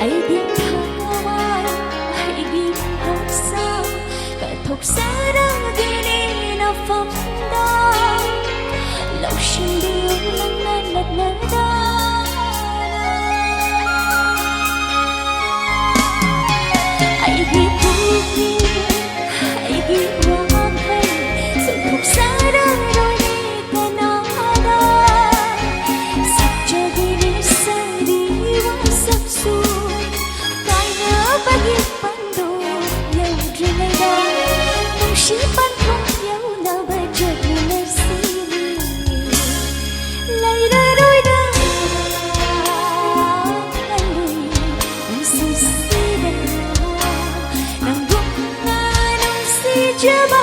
ai biết thao ai ai biết hốt sao cả thục sẽ đang ghi na phong đa lòng xin đưa lăn lăn lật lật đa ai biết vui khi ai biết hoang hay sự thục sẽ đang đôi đi cả nó đa sắp cho đi đi sai đi quá sắp xuôi cài nhớ bagi pandu yang rinai dah mengsimpan yang na bajak di sini lai đôi dah lui mesti dah nang bukan nang si jeba